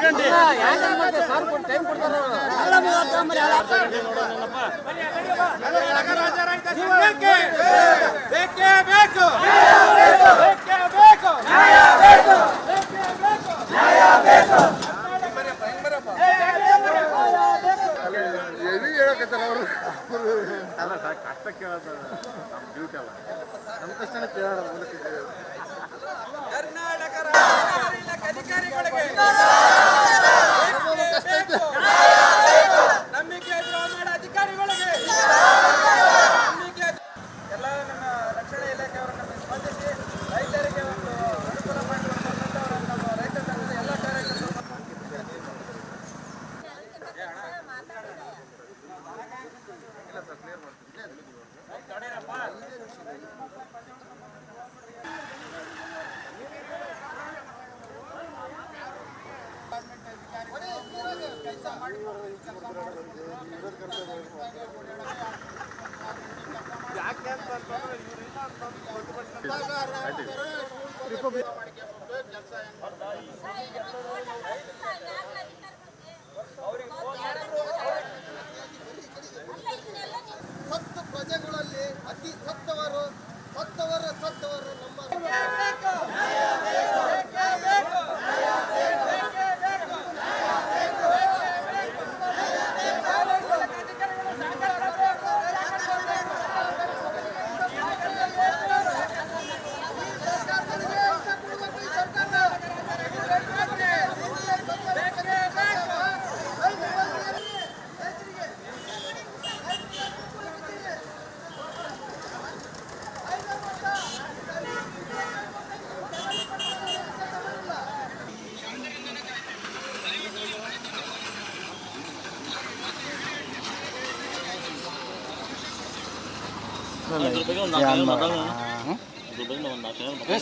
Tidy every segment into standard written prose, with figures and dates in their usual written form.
Guarantee. ಕಷ್ಟ ಕೇಳೋದು ನಮ್ಮ ಡ್ಯೂಟಿ ಅಲ್ಲ, ನಮ್ಮ ಕಷ್ಟನೇ ಕೇಳೋಣ. ಕರ್ನಾಟಕ ಅಧಿಕಾರಿಗಳಿಗೆ ನಂಬಿಕೆ ದ್ರೋಹ ಮಾಡೋ ಅಧಿಕಾರಿಗಳಿಗೆ ಎಲ್ಲ ನಮ್ಮ ರಕ್ಷಣಾ ಇಲಾಖೆಯವರನ್ನು ಸ್ಪಂದಿಸಿ ರೈತರಿಗೆ ಒಂದು ಅನುಕೂಲ ಮಾಡಿಕೊಡ್ತಕ್ಕಂಥ ನಮ್ಮ ರೈತ ಸಂಘದ ಎಲ್ಲ ಕಾರ್ಯಕರ್ತರು ಸತ್ತು ಪ್ರಜೆಗಳಲ್ಲಿ ಅತಿ ಸತ್ತವರು ನಮ್ಮ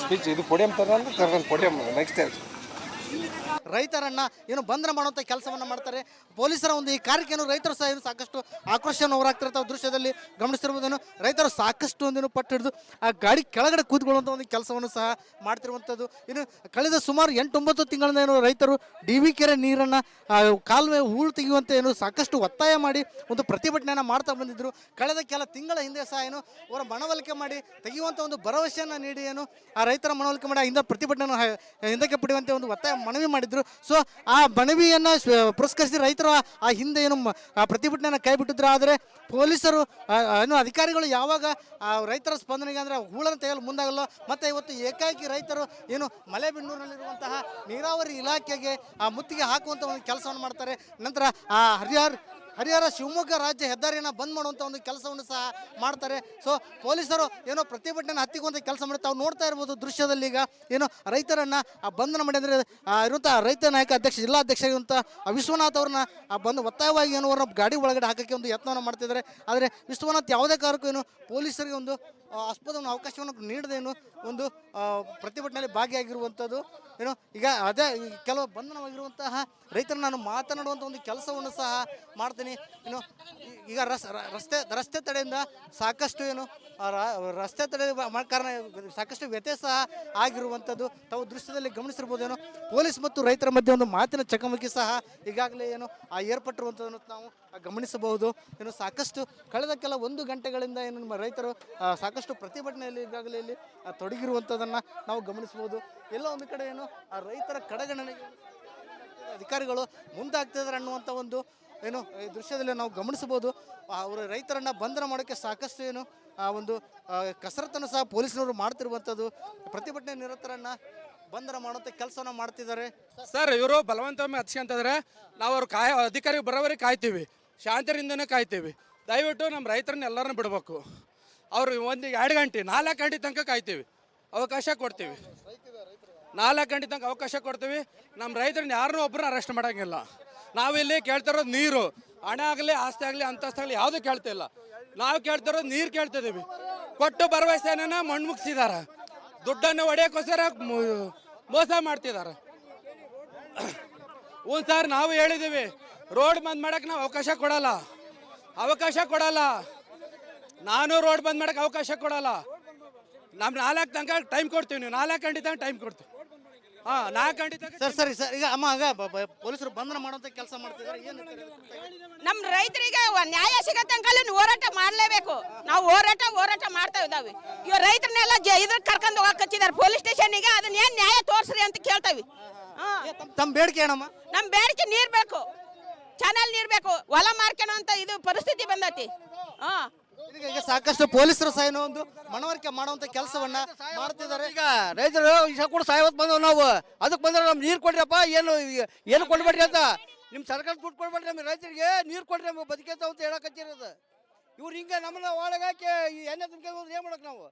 ಸ್ಪೀಚ್ ಇದು ಪೋಡಿಯಂ ತರ ಪೋಡಿಯಂ ನೆಕ್ಸ್ಟ್ ರೈತರನ್ನ ಏನು ಬಂಧನ ಮಾಡುವಂಥ ಕೆಲಸವನ್ನು ಮಾಡ್ತಾರೆ. ಪೊಲೀಸರ ಒಂದು ಈ ಕಾರ್ಯಕ್ಕೆ ರೈತರು ಸಹ ಸಾಕಷ್ಟು ಆಕ್ರೋಶವನ್ನು ಹೊರಹಾಕ್ತಿರ್ತಾವೆ. ದೃಶ್ಯದಲ್ಲಿ ಗಮನಿಸ್ತಿರ್ಬೋದೇನು, ರೈತರು ಸಾಕಷ್ಟು ಒಂದೇನು ಪಟ್ಟು ಹಿಡಿದು ಆ ಗಾಡಿ ಕೆಳಗಡೆ ಕೂತ್ಕೊಳ್ಳುವಂಥ ಒಂದು ಕೆಲಸವನ್ನು ಸಹ ಮಾಡ್ತಿರುವಂಥದ್ದು. ಇನ್ನು ಕಳೆದ ಸುಮಾರು 8-9 ತಿಂಗಳಿಂದ ಏನು ರೈತರು DV ಕೆರೆ ನೀರನ್ನು ಕಾಲುವೆ ಹೂಳು ತೆಗೆಯುವಂತೆ ಏನು ಸಾಕಷ್ಟು ಒತ್ತಾಯ ಮಾಡಿ ಒಂದು ಪ್ರತಿಭಟನೆಯನ್ನು ಮಾಡ್ತಾ ಬಂದಿದ್ದರು. ಕಳೆದ ಕೆಲ ತಿಂಗಳ ಹಿಂದೆ ಸಹ ಏನು ಅವರ ಮನವೊಲಿಕೆ ಮಾಡಿ ತೆಗೆಯುವಂಥ ಒಂದು ಭರವಸೆಯನ್ನು ನೀಡಿ ಏನು ಆ ರೈತರ ಮನವೊಲಿಕೆ ಮಾಡಿ ಹಿಂದೆ ಪ್ರತಿಭಟನೆಯನ್ನು ಹಿಂದಕ್ಕೆ ಪಡೆಯುವಂತೆ ಒಂದು ಒತ್ತಾಯ ಮನವಿ ಮಾಡಿದ್ರು. ಸೊ ಆ ಮನವಿಯನ್ನು ಪುರಸ್ಕರಿಸಿ ರೈತರು ಆ ಹಿಂದೆ ಏನು ಪ್ರತಿಭಟನೆಯನ್ನು ಕೈ ಬಿಟ್ಟಿದ್ರು. ಆದರೆ ಪೊಲೀಸರು ಏನು ಅಧಿಕಾರಿಗಳು ಯಾವಾಗ ರೈತರ ಸ್ಪಂದನೆಗೆ ಅಂದರೆ ಹೂಳನ್ನು ತೆಗೆಯಲು ಮುಂದಾಗಲ್ಲ. ಮತ್ತು ಇವತ್ತು ಏಕಾಏಕಿ ರೈತರು ಏನು ಮಲೆಬೆನ್ನೂರಿನಲ್ಲಿರುವಂತಹ ನೀರಾವರಿ ಇಲಾಖೆಗೆ ಮುತ್ತಿಗೆ ಹಾಕುವಂಥ ಒಂದು ಕೆಲಸವನ್ನು ಮಾಡ್ತಾರೆ. ನಂತರ ಹರಿಹರ ಶಿವಮೊಗ್ಗ ರಾಜ್ಯ ಹೆದ್ದಾರಿಯನ್ನು ಬಂದ್ ಮಾಡುವಂಥ ಒಂದು ಕೆಲಸವನ್ನು ಸಹ ಮಾಡ್ತಾರೆ. ಸೊ ಪೊಲೀಸರು ಏನೋ ಪ್ರತಿಭಟನೆ ಹತ್ತಿಕ್ಕುವಂಥ ಕೆಲಸ ಮಾಡಿ ತಾವು ನೋಡ್ತಾ ಇರ್ಬೋದು ದೃಶ್ಯದಲ್ಲಿ. ಈಗ ಏನು ರೈತರನ್ನು ಬಂಧನ ಮಾಡಿ ಅಂದರೆ ಇರುವಂಥ ರೈತ ನಾಯಕ ಜಿಲ್ಲಾಧ್ಯಕ್ಷ ಇರುವಂಥ ವಿಶ್ವನಾಥ್ ಅವ್ರನ್ನ ಬಂದು ಒತ್ತಾಯವಾಗಿ ಏನು ಅವ್ರನ್ನ ಗಾಡಿ ಒಳಗಡೆ ಹಾಕೋಕ್ಕೆ ಒಂದು ಯತ್ನವನ್ನು ಮಾಡ್ತಿದ್ದಾರೆ. ಆದರೆ ವಿಶ್ವನಾಥ್ ಯಾವುದೇ ಕಾರಣಕ್ಕೂ ಏನು ಪೊಲೀಸರಿಗೆ ಒಂದು ಆಸ್ಪದ ಅವಕಾಶವನ್ನು ನೀಡದೇನು ಒಂದು ಪ್ರತಿಭಟನೆಯಲ್ಲಿ ಭಾಗಿಯಾಗಿರುವಂಥದ್ದು. ಏನು ಈಗ ಅದೇ ಕೆಲವು ಬಂಧನವಾಗಿರುವಂತಹ ರೈತರನ್ನ ನಾನು ಮಾತನಾಡುವಂಥ ಒಂದು ಕೆಲಸವನ್ನು ಸಹ ಮಾಡ್ತೀನಿ. ಏನು ಈಗ ರಸ್ತೆ ತಡೆಯಿಂದ ಸಾಕಷ್ಟು ಏನು ರಸ್ತೆ ತಡೆ ಕಾರಣ ಸಾಕಷ್ಟು ವ್ಯತ್ಯಾಸ ಸಹ ಆಗಿರುವಂಥದ್ದು ತಾವು ದೃಶ್ಯದಲ್ಲಿ ಗಮನಿಸಿರ್ಬೋದೇನೋ. ಪೊಲೀಸ್ ಮತ್ತು ರೈತರ ಮಧ್ಯೆ ಒಂದು ಮಾತಿನ ಚಕಮಕಿ ಸಹ ಈಗಾಗಲೇ ಏನು ಏರ್ಪಟ್ಟಿರುವಂಥದ್ದನ್ನು ನಾವು ಗಮನಿಸಬಹುದು. ಏನು ಸಾಕಷ್ಟು ಕಳೆದ ಕೆಲ 1 ಗಂಟೆಗಳಿಂದ ಏನು ನಮ್ಮ ರೈತರು ಸಾಕಷ್ಟು ಪ್ರತಿಭಟನೆಯಲ್ಲಿ ಈಗಾಗಲೇ ಇಲ್ಲಿ ತೊಡಗಿರುವಂಥದ್ದನ್ನು ನಾವು ಗಮನಿಸಬಹುದು. ಎಲ್ಲ ಒಂದು ಕಡೆ ಏನು ಆ ರೈತರ ಕಡೆಗಣನೆಗೆ ಅಧಿಕಾರಿಗಳು ಮುಂದಾಗ್ತಿದ್ದಾರೆ ಅನ್ನುವಂಥ ಒಂದು ಏನು ಈ ದೃಶ್ಯದಲ್ಲಿ ನಾವು ಗಮನಿಸಬಹುದು. ಅವರು ರೈತರನ್ನು ಬಂಧನ ಮಾಡೋಕ್ಕೆ ಸಾಕಷ್ಟು ಏನು ಒಂದು ಕಸರತ್ತನ್ನು ಸಹ ಪೊಲೀಸರವರು ಮಾಡ್ತಿರುವಂಥದ್ದು. ಪ್ರತಿಭಟನೆ ನಿರತರನ್ನು ಬಂಧನ ಮಾಡುವಂಥ ಕೆಲಸವನ್ನು ಮಾಡ್ತಿದ್ದಾರೆ. ಸರ್, ಇವರು ಬಲವಂತವೊಮ್ಮೆ ಹಚ್ಕೊಂತಿದ್ರೆ ನಾವು ಅವ್ರು ಅಧಿಕಾರಿ ಬರೋವರೆಗೆ ಕಾಯ್ತೀವಿ, ಶಾಂತಿಯಿಂದನೇ ಕಾಯ್ತೀವಿ. ದಯವಿಟ್ಟು ನಮ್ಮ ರೈತರನ್ನ ಎಲ್ಲರನ್ನೂ ಬಿಡಬೇಕು. ಅವರು 1-2 ಗಂಟೆ 4 ಗಂಟೆ ತನಕ ಕಾಯ್ತೀವಿ, ಅವಕಾಶ ಕೊಡ್ತೀವಿ. 4 ಗಂಟೆ ತನಕ ಅವಕಾಶ ಕೊಡ್ತೀವಿ. ನಮ್ಮ ರೈತರನ್ನ ಯಾರನ್ನೂ ಒಬ್ಬರನ್ನ ಅರೆಸ್ಟ್ ಮಾಡೋಂಗಿಲ್ಲ. ನಾವಿಲ್ಲಿ ಕೇಳ್ತಿರೋದು ನೀರು, ಹಣ ಆಗಲಿ ಆಸ್ತಿ ಆಗಲಿ ಅಂತಸ್ತಾಗಲಿ ಯಾವುದೂ ಕೇಳ್ತಿಲ್ಲ. ನಾವು ಕೇಳ್ತಿರೋದು ನೀರು ಕೇಳ್ತಿದ್ದೀವಿ. ಕೊಟ್ಟು ಭರವಸೆನ ಮಣ್ಣು ಮುಗಿಸಿದ್ದಾರೆ, ದುಡ್ಡನ್ನು ಹೊಡೆಯೋಕ್ಕೋಸ್ಕರ ಮೋಸ ಮಾಡ್ತಿದ್ದಾರೆ. ಸರ್, ನಾವು ಹೇಳಿದ್ದೀವಿ ರೋಡ್ ಬಂದ್ ಮಾಡಕ್ಕೆ ನಾವು ಅವಕಾಶ ಕೊಡಲ್ಲ. ನಾನು ರೋಡ್ ಬಂದ್ ಮಾಡಕ್ಕೆ ಅವಕಾಶ ಕೊಡಲ್ಲ. ನಮ್ಮ 4 ತನಕ ಟೈಮ್ ಕೊಡ್ತೀವಿ. ನೀವು 4 ಗಂಟೆ ತನಕ ಟೈಮ್ ಕೊಡ್ತೀವಿ. ಹಾಂ 4 ಗಂಟೆ ತನಕ ಸರಿ ಈಗ ಅಮ್ಮ ಆಗ ಪೊಲೀಸರು ಬಂಧನ ಮಾಡುವಂತ ಕೆಲಸ ಮಾಡ್ತಿದ್ದಾರೆ ಏನು ನಮ್ಮ ರೈತರಿಗೆ ನ್ಯಾಯ ಸಿಗೋ ತನಕ ಹೋರಾಟ ಮಾಡಲೇಬೇಕು. ನಾವು ಹೋರಾಟ ಮಾಡ್ತಾ ಇದ್ದಾವೆ. ಇವ್ ರೈತರನ್ನೆಲ್ಲ ಇದ್ರ ಕರ್ಕೊಂಡು ಹೋಗಕ್ಕೆ ಹಚ್ಚಿದ್ದಾರೆ ಪೊಲೀಸ್ ಸ್ಟೇಷನ್ಗೆ. ಅದನ್ನ ಏನ್ ನ್ಯಾಯ ತೋರಿಸ್ರಿ ಅಂತ ಕೇಳ್ತಾವಿ. ತಮ್ಮ ಬೇಡಿಕೆ ಏನಮ್ಮ? ನಮ್ಮ ಬೇಡಿಕೆ ನೀರ್ ಬೇಕು, ಚಾನಲ್ ನೀರ್ ಬೇಕು. ಹೊಲ ಮಾರ್ಕೊಳ್ಳೋ ಅಂತ ಇದು ಪರಿಸ್ಥಿತಿ ಬಂದೈತಿ. ಈಗ ಸಾಕಷ್ಟು ಪೊಲೀಸರು ಸಹ ಏನೋ ಒಂದು ಮನವರಿಕೆ ಮಾಡುವಂತ ಕೆಲಸವನ್ನ ಮಾಡ್ತಿದ್ದಾರೆ. ಈಗ ರೈತರು ಈಗ ಕೂಡ ಸಾಯವತ್ತು ಬಂದವು ನಾವು. ಅದಕ್ಕೆ ಬಂದ್ರೆ ನಮ್ಗೆ ನೀರು ಕೊಡ್ರಿಯಪ್ಪ, ಏನು ಕೊಡ್ಬೇಡ್ರಿ ಅಂತ. ನಿಮ್ಮ ಸರ್ಕಾರ ದುಡ್ಡು ಕೊಡ್ಬೇಡ್ರಿ, ನಮ್ಮ ರೈತರಿಗೆ ನೀರು ಕೊಡ್ರಿ, ನಮ್ಗೆ ಬದುಕೇತಾವ ಅಂತ ಹೇಳಕತ್ತಿರೋದು. ಇವ್ರು ಹಿಂಗೆ ನಮ್ಮನ್ನ ಒಳಗಾಕಿ ಎಣ್ಣೆ ತುಂಬ್ಕೊಂಡು ಹೋದ್ರೆ ಏನು ಮಾಡಕ್ ನಾವು?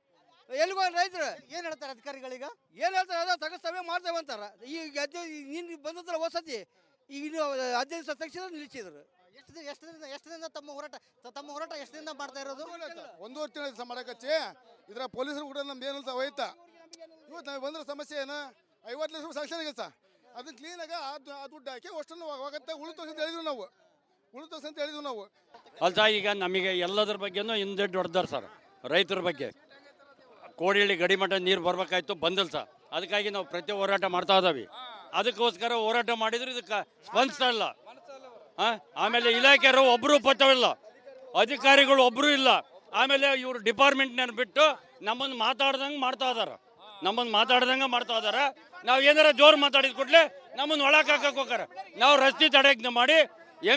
ಎಲ್ಲಿಗೋ ರೈತರು ಏನ್ ಹೇಳ್ತಾರೆ ಅಧಿಕಾರಿಗಳೀಗ? ಏನು ಹೇಳ್ತಾರೆ? ಅದ ತಗಸ್ತವೆ ಮಾಡ್ತೇವೆ ಅಂತಾರ. ಈಗ ನೀನು ಬಂದದ್ರ ಹೊಸತಿ ಈಗ 15 ದಿವಸ ತಕ್ಷಣ ನಿಲ್ಲಿಸಿದ್ರು. ಎಷ್ಟು ದಿನ ತಮ್ಮ ಹೋರಾಟ ಎಷ್ಟು ದಿನ ಮಾಡ್ತಾ ಇರೋದು? 1.5 ತಿಂಗಳ ಮಾಡಕಚ್ಚಿ ಇದ್ರ ಪೊಲೀಸರು ಕೂಡ ನಮ್ದು ಏನಂತ ಹೋಯ್ತಾ. ಇವತ್ತು ನಾವು ಬಂದ್ರೆ ಸಮಸ್ಯೆ ಏನು? 50 ಲಕ್ಷ ರೂಪಾಯಿ ಸ್ಯಾಂಕ್ಷನ್ ಆಗೈತೆ. ಅದನ್ನ ಕ್ಲೀನಾಗ ಆ ದುಡ್ಡು ಹಾಕಿ ಅಷ್ಟನ್ನು ಹೋಗತ್ತೆ ಉಳಿತು ಅಂತ ಹೇಳಿದ್ವಿ ನಾವು. ಅಲ್ಸ ಈಗ ನಮಗೆ ಎಲ್ಲದ್ರ ಬಗ್ಗೆನೂ ಹಿಂದೆಡ್ಡು ಹೊಡೆದಾರ ಸರ್. ರೈತರ ಬಗ್ಗೆ ಕೋಡಿಹಳ್ಳಿ ಗಡಿಮಠ ನೀರು ಬರ್ಬೇಕಾಯ್ತು, ಬಂದಿಲ್ಲ ಸರ್. ಅದಕ್ಕಾಗಿ ನಾವು ಪ್ರತಿ ಹೋರಾಟ ಮಾಡ್ತಾ ಇದ್ದಾವೆ. ಅದಕ್ಕೋಸ್ಕರ ಹೋರಾಟ ಮಾಡಿದ್ರು ಇದಕ್ಕೆ ಸ್ಪಂದಿಸ್ತಾ ಇಲ್ಲ. ಆಮೇಲೆ ಇಲಾಖೆಯವರು ಒಬ್ಬರು ಪತ್ತವಿಲ್ಲ, ಅಧಿಕಾರಿಗಳು ಒಬ್ಬರು ಇಲ್ಲ. ಆಮೇಲೆ ಇವರು ಡಿಪಾರ್ಟ್ಮೆಂಟ್ನ ಬಿಟ್ಟು ನಮ್ಮನ್ನು ಮಾತಾಡ್ದಂಗೆ ಮಾಡ್ತಾ ಇದಾರೆ. ನಾವು ಏನಾರ ಜೋರು ಮಾತಾಡಿದ ಕೂಡಲೇ ನಮ್ಮನ್ನು ಒಳಗೆ ಹಾಕಕ್ಕೆ ಹೋಗಾರ. ನಾವು ರಸ್ತೆ ತಡೆಯಜ್ಞೆ ಮಾಡಿ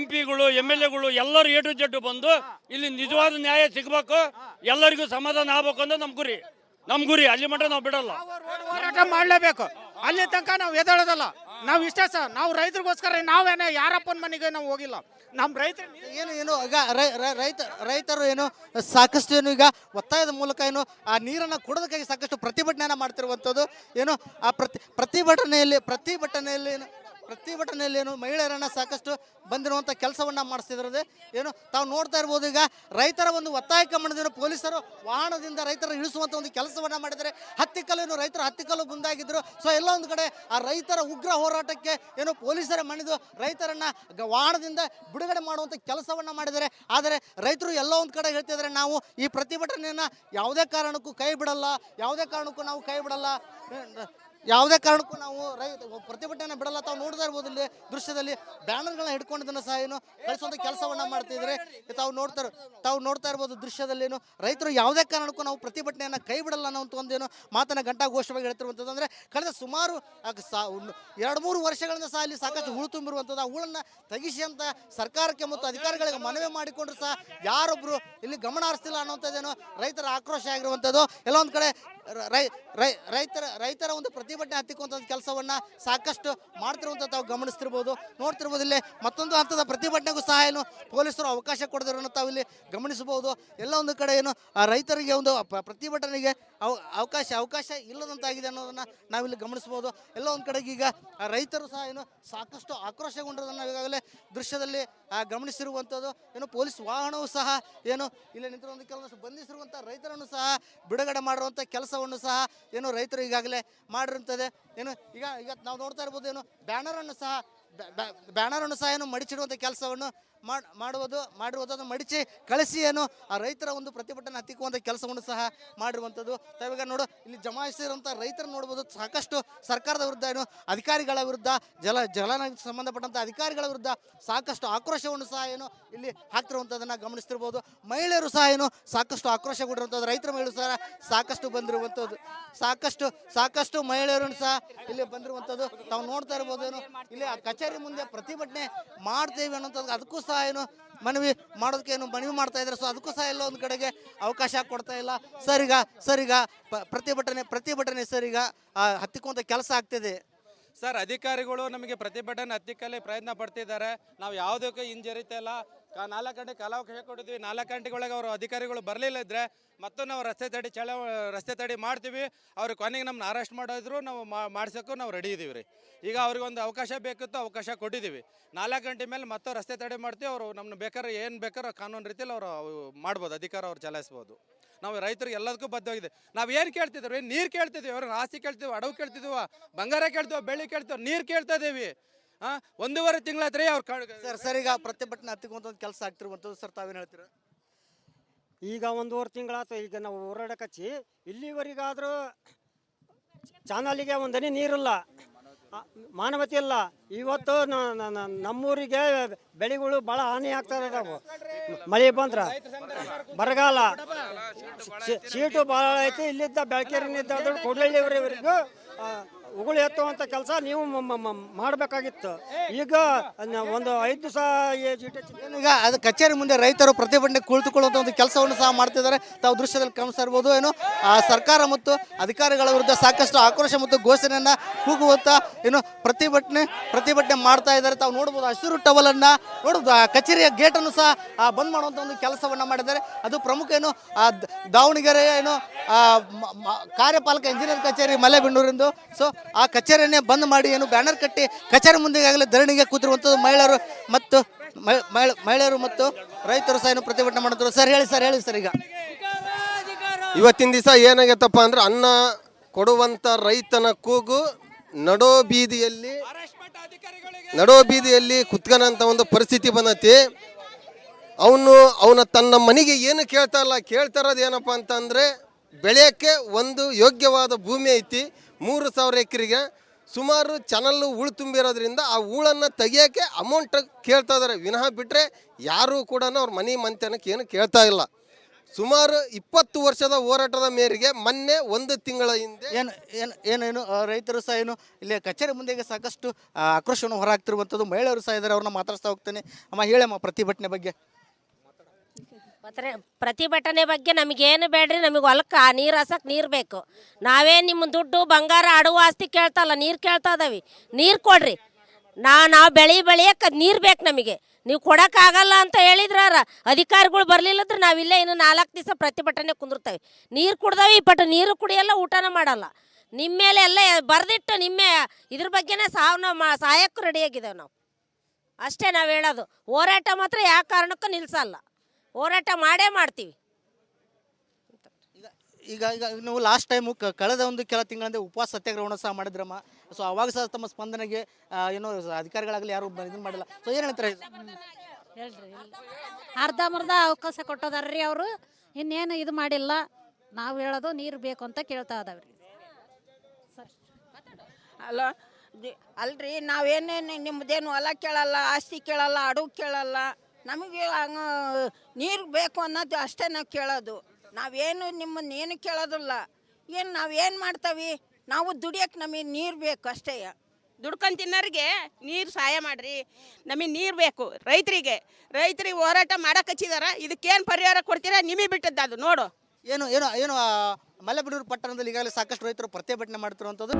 MP ಗಳು MLA ಗಳು ಎಲ್ಲರೂ A to Z ಬಂದು ಇಲ್ಲಿ ನಿಜವಾದ ನ್ಯಾಯ ಸಿಗಬೇಕು, ಎಲ್ಲರಿಗೂ ಸಮಾಧಾನ ಆಗ್ಬೇಕು ಅಂತ ನಮ್ಮ ಗುರಿ. ಅಲ್ಲಿ ಮಟ್ಟ ನಾವು ಬಿಡಲ್ಲ, ಹೋರಾಟ ಮಾಡಲೇಬೇಕು. ಅಲ್ಲಿ ತನಕ ನಾವು ಎದ್ದೇಳೋದಲ್ಲ. ನಾವು ಇಷ್ಟೇ ಸರ್, ನಾವು ರೈತರಿಗೋಸ್ಕರ ನಾವೇನೇ ಯಾರಪ್ಪನ ಮನೆಗೆ ನಾವು ಹೋಗಿಲ್ಲ. ನಮ್ಮ ರೈತರು ಏನು ಈಗ ರೈತರು ಏನು ಸಾಕಷ್ಟು ಏನು ಈಗ ಒತ್ತಾಯದ ಮೂಲಕ ಏನು ಆ ನೀರನ್ನು ಕೊಡೋದಕ್ಕಾಗಿ ಸಾಕಷ್ಟು ಪ್ರತಿಭಟನೆಯನ್ನು ಮಾಡ್ತಿರುವಂಥದ್ದು. ಏನು ಆ ಪ್ರತಿಭಟನೆಯಲ್ಲಿ ಏನು ಮಹಿಳೆಯರನ್ನ ಸಾಕಷ್ಟು ಬಂದಿರುವಂಥ ಕೆಲಸವನ್ನ ಮಾಡಿಸ್ತಿದ್ರೆ ಏನು ತಾವು ನೋಡ್ತಾ ಇರ್ಬೋದು. ಈಗ ರೈತರ ಒಂದು ಒತ್ತಾಯಕ್ಕೆ ಮಾಡಿದ್ರು ಪೊಲೀಸರು ವಾಹನದಿಂದ ರೈತರ ಇಳಿಸುವಂಥ ಒಂದು ಕೆಲಸವನ್ನ ಮಾಡಿದರೆ ಹತ್ತಿಕಲ್ಲು ಮುಂದಾಗಿದ್ರು. ಸೊ ಎಲ್ಲ ಒಂದು ಕಡೆ ಆ ರೈತರ ಉಗ್ರ ಹೋರಾಟಕ್ಕೆ ಏನು ಪೊಲೀಸರೇ ಮಣಿದು ರೈತರನ್ನ ವಾಹನದಿಂದ ಬಿಡುಗಡೆ ಮಾಡುವಂಥ ಕೆಲಸವನ್ನ ಮಾಡಿದರೆ. ಆದರೆ ರೈತರು ಎಲ್ಲ ಒಂದು ಕಡೆ ಹೇಳ್ತಿದ್ದಾರೆ, ನಾವು ಈ ಪ್ರತಿಭಟನೆಯನ್ನ ಯಾವುದೇ ಕಾರಣಕ್ಕೂ ಕೈ ಬಿಡಲ್ಲ, ಯಾವುದೇ ಕಾರಣಕ್ಕೂ ನಾವು ಪ್ರತಿಭಟನೆ ಬಿಡಲ್ಲ. ತಾವು ನೋಡ್ತಾ ಇರ್ಬೋದು ಇಲ್ಲಿ ದೃಶ್ಯದಲ್ಲಿ ಬ್ಯಾನರ್ಗಳನ್ನ ಹಿಡ್ಕೊಂಡಿದ್ದನ್ನು ಸಹ ಏನು ಕಳಿಸುವಂಥ ಕೆಲಸವನ್ನ ಮಾಡ್ತಿದ್ರೆ ತಾವು ನೋಡ್ತಾ ಇರ್ಬೋದು ದೃಶ್ಯದಲ್ಲಿ ಏನು ರೈತರು ಯಾವುದೇ ಕಾರಣಕ್ಕೂ ನಾವು ಪ್ರತಿಭಟನೆಯನ್ನು ಕೈ ಬಿಡಲ್ಲ ಅನ್ನೋ ಒಂದೇನು ಮಾತನ್ನ ಘಂಟಾಘೋಷವಾಗಿ ಹೇಳ್ತಿರುವಂಥದ್ದು. ಅಂದರೆ ಕಳೆದ ಸುಮಾರು 2-3 ವರ್ಷಗಳಿಂದ ಸಹ ಇಲ್ಲಿ ಸಾಕಷ್ಟು ಹೂಳು ತುಂಬಿರುವಂಥದ್ದು. ಆ ಹೂಳನ್ನು ತೆಗಿಸಿ ಅಂತ ಸರ್ಕಾರಕ್ಕೆ ಮತ್ತು ಅಧಿಕಾರಿಗಳಿಗೆ ಮನವಿ ಮಾಡಿಕೊಂಡ್ರು ಸಹ ಯಾರೊಬ್ಬರು ಇಲ್ಲಿ ಗಮನ ಹರಿಸ್ತಿಲ್ಲ ಅನ್ನೋಂಥದ್ದೇನು ರೈತರ ಆಕ್ರೋಶ ಆಗಿರುವಂಥದ್ದು. ಎಲ್ಲ ಒಂದು ಕಡೆ ರೈತರ ಒಂದು ಪ್ರತಿಭಟನೆ ಹತ್ತಿಕ್ಕುವಂಥ ಕೆಲಸವನ್ನ ಸಾಕಷ್ಟು ಮಾಡ್ತಿರುವಂಥ ತಾವು ಗಮನಿಸ್ತಿರ್ಬೋದು, ನೋಡ್ತಿರ್ಬೋದು. ಇಲ್ಲಿ ಮತ್ತೊಂದು ಹಂತದ ಪ್ರತಿಭಟನೆಗೂ ಸಹ ಏನು ಪೊಲೀಸರು ಅವಕಾಶ ಕೊಡದಿರೋನ್ನ ತಾವು ಇಲ್ಲಿ ಗಮನಿಸಬಹುದು. ಎಲ್ಲ ಒಂದು ಕಡೆ ಏನು ಆ ರೈತರಿಗೆ ಒಂದು ಪ್ರತಿಭಟನೆಗೆ ಅವಕಾಶ ಇಲ್ಲದಂತಾಗಿದೆ ಅನ್ನೋದನ್ನ ನಾವಿಲ್ಲಿ ಗಮನಿಸಬಹುದು. ಎಲ್ಲ ಒಂದು ಕಡೆಗೆ ಈಗ ರೈತರು ಸಹ ಏನು ಸಾಕಷ್ಟು ಆಕ್ರೋಶಗೊಂಡಿರೋದನ್ನ ಈಗಾಗಲೇ ದೃಶ್ಯದಲ್ಲಿ ಗಮನಿಸಿರುವಂಥದ್ದು. ಏನು ಪೊಲೀಸ್ ವಾಹನವೂ ಸಹ ಏನು ಇಲ್ಲಿ ನಿಂತಿರುವಂಥ ಕೆಲವೊಂದಷ್ಟು ಬಂಧಿಸಿರುವಂಥ ರೈತರನ್ನು ಸಹ ಬಿಡುಗಡೆ ಮಾಡುವಂಥ ಕೆಲಸವನ್ನು ಸಹ ಏನು ರೈತರು ಈಗಾಗಲೇ ಮಾಡಿರುತ್ತದೆ. ಏನು ಈಗ ನಾವು ನೋಡ್ತಾ ಇರ್ಬೋದು, ಏನು ಬ್ಯಾನರನ್ನು ಸಹ ಏನು ಮಡಿಚಿಡುವಂಥ ಕೆಲಸವನ್ನು ಮಾಡಿರುವಂಥದ್ದು ಮಡಿಚಿ ಕಳಿಸಿ ಏನು ಆ ರೈತರ ಒಂದು ಪ್ರತಿಭಟನೆ ಹತ್ತಿಕ್ಕುವಂಥ ಕೆಲಸವನ್ನು ಸಹ ಮಾಡಿರುವಂಥದ್ದು. ತಾವೀಗ ನೋಡು ಇಲ್ಲಿ ಜಮಾಯಿಸಿರುವಂಥ ರೈತರು ನೋಡ್ಬೋದು, ಸಾಕಷ್ಟು ಸರ್ಕಾರದ ವಿರುದ್ಧ ಏನು ಅಧಿಕಾರಿಗಳ ವಿರುದ್ಧ ಜಲನ ಸಂಬಂಧಪಟ್ಟಂಥ ಅಧಿಕಾರಿಗಳ ವಿರುದ್ಧ ಸಾಕಷ್ಟು ಆಕ್ರೋಶವನ್ನು ಸಹ ಏನು ಇಲ್ಲಿ ಹಾಕ್ತಿರುವಂಥದ್ದನ್ನು ಗಮನಿಸ್ತಿರ್ಬೋದು. ಮಹಿಳೆಯರು ಸಹ ಏನು ಸಾಕಷ್ಟು ಆಕ್ರೋಶಗೊಂಡಿರುವಂಥದ್ದು, ರೈತರ ಮಹಿಳೆಯರು ಸಹ ಸಾಕಷ್ಟು ಬಂದಿರುವಂಥದ್ದು, ಸಾಕಷ್ಟು ಮಹಿಳೆಯರನ್ನು ಸಹ ಇಲ್ಲಿ ಬಂದಿರುವಂಥದ್ದು ತಾವು ನೋಡ್ತಾ ಇರ್ಬೋದು. ಏನು ಇಲ್ಲಿ ಆ ಕಚೇರಿ ಮುಂದೆ ಪ್ರತಿಭಟನೆ ಮಾಡ್ತೇವೆ ಅನ್ನೋಂಥದ್ದು ಅದಕ್ಕೂ ಸಹ ಏನು ಮನವಿ ಮಾಡೋದಕ್ಕೆ ಏನು ಮನವಿ ಮಾಡ್ತಾ ಇದ್ದಾರೆ. ಸೊ ಅದಕ್ಕೂ ಸಹ ಎಲ್ಲ ಒಂದು ಕಡೆಗೆ ಅವಕಾಶ ಕೊಡ್ತಾ ಇಲ್ಲ. ಸರಿಗ ಪ್ರತಿಭಟನೆ ಸರಿಗ ಹತ್ತಿಕ್ಕುವಂಥ ಕೆಲಸ ಆಗ್ತಿದೆ. ಸರ್, ಅಧಿಕಾರಿಗಳು ನಮಗೆ ಪ್ರತಿಭಟನೆ ಹತ್ತಿಕ್ಕಲ್ಲಿ ಪ್ರಯತ್ನ ಪಡ್ತಿದ್ದಾರೆ. ನಾವು ಯಾವುದಕ್ಕೂ ಹಿಂಜರಿತಾ ಇಲ್ಲ. 4 ಗಂಟೆ ಕಾಲಾವಕಾಶ ಕೊಟ್ಟಿದ್ವಿ. 4 ಗಂಟೆಗೊಳಗೆ ಅವರು ಅಧಿಕಾರಿಗಳು ಬರಲಿಲ್ಲ ಇದ್ರೆ ಮತ್ತು ನಾವು ರಸ್ತೆ ತಡೆ ಮಾಡ್ತೀವಿ. ಅವ್ರಿಗೆ ಕೊನೆಗೆ ನಮ್ಮನ್ನ ಅರೆಸ್ಟ್ ಮಾಡಿದ್ರು ನಾವು ಮಾಡ್ಸೋಕ್ಕೂ ನಾವು ರೆಡಿ ಇದ್ದೀವಿ ರೀ. ಈಗ ಅವ್ರಿಗೊಂದು ಅವಕಾಶ ಬೇಕಿತ್ತು, ಅವಕಾಶ ಕೊಟ್ಟಿದ್ದೀವಿ. 4 ಗಂಟೆ ಮೇಲೆ ಮತ್ತೆ ರಸ್ತೆ ತಡೆ ಮಾಡ್ತೀವಿ. ಅವರು ನಮ್ಮನ್ನ ಬೇಕಾದ್ರೆ ಕಾನೂನು ರೀತಿಯಲ್ಲಿ ಅವರು ಮಾಡ್ಬೋದು, ಅಧಿಕಾರ ಅವ್ರು ಚಲಾಯಿಸ್ಬೋದು. ನಾವು ರೈತರಿಗೆ ಎಲ್ಲದಕ್ಕೂ ಬದ್ಧವಾಗಿದೆ. ನಾವು ಏನು ಕೇಳ್ತಿದ್ದೀವಿ? ನೀರು ಕೇಳ್ತಿದ್ದೀವಿ. ಅವ್ರನ್ನ ಆಸ್ತಿ ಕೇಳ್ತೀವಿ, ಅಡವು ಕೇಳ್ತಿದ್ದೀವ, ಬಂಗಾರ ಕೇಳ್ತೀವಿ, ಬೆಳ್ಳಿ ಕೇಳ್ತೀವಿ, ನೀರು ಕೇಳ್ತಾ ಇದ್ದೀವಿ. 1.5 ತಿಂಗಳಾದ್ರೆ ಅವ್ರು ಸರಿಗ ಪ್ರತಿಭಟನೆ ಹತ್ತಿಕ್ಕುವಂಥ ಒಂದು ಕೆಲಸ ಆಗ್ತಿರುವಂಥದ್ದು. ಸರ್, ತಾವೇನು ಹೇಳ್ತೀರಾ? ಈಗ 1.5 ತಿಂಗಳಾಯ್ತು ಈಗ ನಾವು ಹೋರಾಡಕ್ಕೆ ಹಚ್ಚಿ. ಇಲ್ಲಿವರೆಗಾದರೂ ಚಾನಲಿಗೆ ಒಂದನೇ ನೀರಿಲ್ಲ. ಮಾನವತೆ ಇಲ್ಲ. ಇವತ್ತು ನಮ್ಮೂರಿಗೆ ಬೆಳೆಗಳು ಭಾಳ ಹಾನಿ ಆಗ್ತಾ ಇದಾವೆ. ಮಳೆ ಬಂದ್ರೆ ಬರಗಾಲ, ಸೀಟು ಭಾಳ ಐತಿ. ಇಲ್ಲಿದ್ದ ಬೆಳಕೇರಿನಿಂದ ಕೊಡಳ್ಳಿಯವರೆವರೆಗೂ ಉಗುಳು ಎತ್ತುವಂಥ ಕೆಲಸ ನೀವು ಮಾಡಬೇಕಾಗಿತ್ತು. ಈಗ ಒಂದು 5 ದಿವಸ ಈಗ ಅದು ಕಚೇರಿ ಮುಂದೆ ರೈತರು ಪ್ರತಿಭಟನೆ ಕುಳಿತುಕೊಳ್ಳುವಂಥ ಒಂದು ಕೆಲಸವನ್ನು ಸಹ ಮಾಡ್ತಿದ್ದಾರೆ. ತಾವು ದೃಶ್ಯದಲ್ಲಿ ಗಮನಿಸ್ತಾ ಇರ್ಬೋದು. ಏನು ಸರ್ಕಾರ ಮತ್ತು ಅಧಿಕಾರಿಗಳ ವಿರುದ್ಧ ಸಾಕಷ್ಟು ಆಕ್ರೋಶ ಮತ್ತು ಘೋಷಣೆಯನ್ನು ಕೂಗುವಂಥ ಏನು ಪ್ರತಿಭಟನೆ ಮಾಡ್ತಾ ಇದ್ದಾರೆ. ತಾವು ನೋಡ್ಬೋದು ಹಸಿರು ಟವಲನ್ನು ನೋಡ್ಬೋದು. ಕಚೇರಿಯ ಗೇಟನ್ನು ಸಹ ಬಂದ್ ಮಾಡುವಂಥ ಒಂದು ಕೆಲಸವನ್ನು ಮಾಡಿದ್ದಾರೆ. ಅದು ಪ್ರಮುಖ ಏನು ದಾವಣಗೆರೆ ಏನು ಕಾರ್ಯಪಾಲಕ ಇಂಜಿನಿಯರ್ ಕಚೇರಿ ಮಲೆಬೆನ್ನೂರಿಂದು. ಸೊ ಆ ಕಚೇರಿಯನ್ನೇ ಬಂದ್ ಮಾಡಿ ಏನು ಬ್ಯಾನರ್ ಕಟ್ಟಿ ಕಚೇರಿ ಮುಂದೆ ಈಗಾಗಲೇ ಧರಣಿಗೆ ಕೂತಿರುವಂಥದ್ದು ಮಹಿಳೆಯರು ಮತ್ತು ರೈತರು ಸಹ ಏನು ಪ್ರತಿಭಟನೆ ಮಾಡ್ತಾರೆ. ಸರ್ ಹೇಳಿ ಸರ್ ಈಗ ಇವತ್ತಿನ ದಿವಸ ಏನಾಗೈತಪ್ಪ ಅಂದ್ರೆ ಅನ್ನ ಕೊಡುವಂಥ ರೈತನ ಕೂಗು ನಡೋ ಬೀದಿಯಲ್ಲಿ ಕುತ್ಕೊಳ್ಳೋಂಥ ಒಂದು ಪರಿಸ್ಥಿತಿ ಬಂದೈತಿ. ಅವನ ತನ್ನ ಮನೆಗೆ ಏನು ಕೇಳ್ತಾ ಇರೋದು ಏನಪ್ಪ ಅಂತಂದರೆ ಬೆಳೆಯೋಕ್ಕೆ ಒಂದು ಯೋಗ್ಯವಾದ ಭೂಮಿ ಐತಿ. 3,000 ಎಕರೆಗೆ ಸುಮಾರು ಚಾನಲ್ಲು ಹೂಳು ತುಂಬಿರೋದ್ರಿಂದ ಆ ಹೂಳನ್ನು ತೆಗಿಯೋಕ್ಕೆ ಅಮೌಂಟ್ ಕೇಳ್ತಾ ಇದ್ದಾರೆ. ವಿನಃ ಬಿಟ್ಟರೆ ಯಾರೂ ಕೂಡ ಅವ್ರ ಮನೆ ಮಂತನಕ್ಕೆ ಏನು ಕೇಳ್ತಾ ಇಲ್ಲ. ಸುಮಾರು 20 ವರ್ಷದ ಹೋರಾಟದ ಮೇರೆಗೆ ಮೊನ್ನೆ 1 ತಿಂಗಳ ಹಿಂದೆ ಏನು ರೈತರು ಸಹ ಏನು ಇಲ್ಲಿ ಕಚೇರಿ ಮುಂದೆಗೆ ಸಾಕಷ್ಟು ಆಕ್ರೋಶವನ್ನು ಹೊರಹಾಕ್ತಿರುವಂಥದ್ದು. ಮಹಿಳೆಯರು ಸಹ ಇದ್ದಾರೆ. ಅವ್ರನ್ನ ಮಾತಾಡ್ತಾ ಹೋಗ್ತೇನೆ. ಅಮ್ಮ ಹೇಳಮ್ಮ ಪ್ರತಿಭಟನೆ ಬಗ್ಗೆ. ಪ್ರತಿಭಟನೆ ಬಗ್ಗೆ ನಮಗೇನು ಬೇಡ್ರಿ. ನಮಗೆ ಹೊಲಕ್ಕೆ ನೀರು ಹಾಸಕ್ಕೆ ನೀರು ಬೇಕು. ನಾವೇ ನಿಮ್ಮ ದುಡ್ಡು ಬಂಗಾರ ಅಡವು ಆಸ್ತಿ ಕೇಳ್ತಲ್ಲ, ನೀರು ಕೇಳ್ತಾ ಇದಾವೆ. ನೀರು ಕೊಡ್ರಿ. ನಾವು ಬೆಳೆಯಕ್ಕೆ ನೀರು ಬೇಕು ನಮಗೆ. ನೀವು ಕೊಡೋಕ್ಕಾಗಲ್ಲ ಅಂತ ಹೇಳಿದ್ರ ಅಧಿಕಾರಿಗಳು ಬರಲಿಲ್ಲದ್ರೆ ನಾವಿಲ್ಲೇ ಇನ್ನು 4 ದಿವಸ ಪ್ರತಿಭಟನೆ ಕುಂದಿರ್ತೇವೆ. ನೀರು ಕುಡ್ದವಿ, ಬಟ್ ನೀರು ಕುಡಿಯಲ್ಲ, ಊಟನ ಮಾಡಲ್ಲ. ನಿಮ್ಮ ಮೇಲೆ ಎಲ್ಲ ಬರೆದಿಟ್ಟು ಇದ್ರ ಬಗ್ಗೆನೇ ಸಹಾಯಕ್ಕೂ ರೆಡಿಯಾಗಿದ್ದೇವೆ ನಾವು. ಅಷ್ಟೇ ನಾವು ಹೇಳೋದು. ಹೋರಾಟ ಮಾತ್ರ ಯಾವ ಕಾರಣಕ್ಕೂ ನಿಲ್ಲಿಸಲ್ಲ. ಹೋರಾಟ ಮಾಡೇ ಮಾಡ್ತೀವಿ. ಈಗ ನೀವು ಲಾಸ್ಟ್ ಟೈಮು ಕಳೆದ ಒಂದು ಕೆಲ ತಿಂಗಳಿಂದ ಉಪವಾಸ ಸತ್ಯಾಗ್ರಹವನ್ನು ಸಹ ಮಾಡಿದ್ರಮ್ಮ. ಸೊ ಅವಾಗ ಸಹ ತಮ್ಮ ಸ್ಪಂದನೆಗೆ ಏನೋ ಅಧಿಕಾರಿಗಳಾಗಲಿ ಯಾರು ಇದನ್ನು ಮಾಡಿಲ್ಲ. ಸೊ ಏನು ಹೇಳ್ತಾರೆ? ಹೇಳ್ರಿ, ಅರ್ಧಂಬರ್ಧ ಅವಕಾಶ ಕೊಟ್ಟೋದಾರ್ರಿ ಅವರು. ಇನ್ನೇನು ಇದು ಮಾಡಿಲ್ಲ. ನಾವು ಹೇಳೋದು ನೀರು ಬೇಕು ಅಂತ ಕೇಳ್ತಾ ಇದಾವ್ರಿ. ಅಲ್ರಿ, ನಾವೇನೇನು ನಿಮ್ಮದೇನು ಹೊಲ ಕೇಳಲ್ಲ, ಆಸ್ತಿ ಕೇಳಲ್ಲ, ಅಡವು ಕೇಳಲ್ಲ. ನಮಗೆ ನೀರು ಬೇಕು ಅನ್ನೋದು ಅಷ್ಟೇ ನಾವು ಕೇಳೋದು. ನಾವೇನು ನಿಮ್ಮನ್ನೇನು ಕೇಳೋದಿಲ್ಲ. ನಾವೇನು ಮಾಡ್ತೀವಿ? ನಾವು ದುಡಿಯೋಕೆ ನಮಗೆ ನೀರು ಬೇಕು ಅಷ್ಟೇ. ದುಡ್ಕೊಂಡು ತಿನ್ನೋರಿಗೆ ನೀರು ಸಹಾಯ ಮಾಡಿರಿ. ನಮಗೆ ನೀರು ಬೇಕು. ರೈತರಿಗೆ ಹೋರಾಟ ಮಾಡಕ್ಕೆ ಹಚ್ಚಿದಾರ. ಇದಕ್ಕೇನು ಪರಿಹಾರ ಕೊಡ್ತೀರಾ? ನಿಮಗೆ ಬಿಟ್ಟದ್ದು ಅದು ನೋಡು. ಏನು ಮಲೆಬೆನ್ನೂರು ಪಟ್ಟಣದಲ್ಲಿ ಈಗಾಗಲೇ ಸಾಕಷ್ಟು ರೈತರು ಪ್ರತಿಭಟನೆ ಮಾಡ್ತಿರುವಂಥದ್ದು.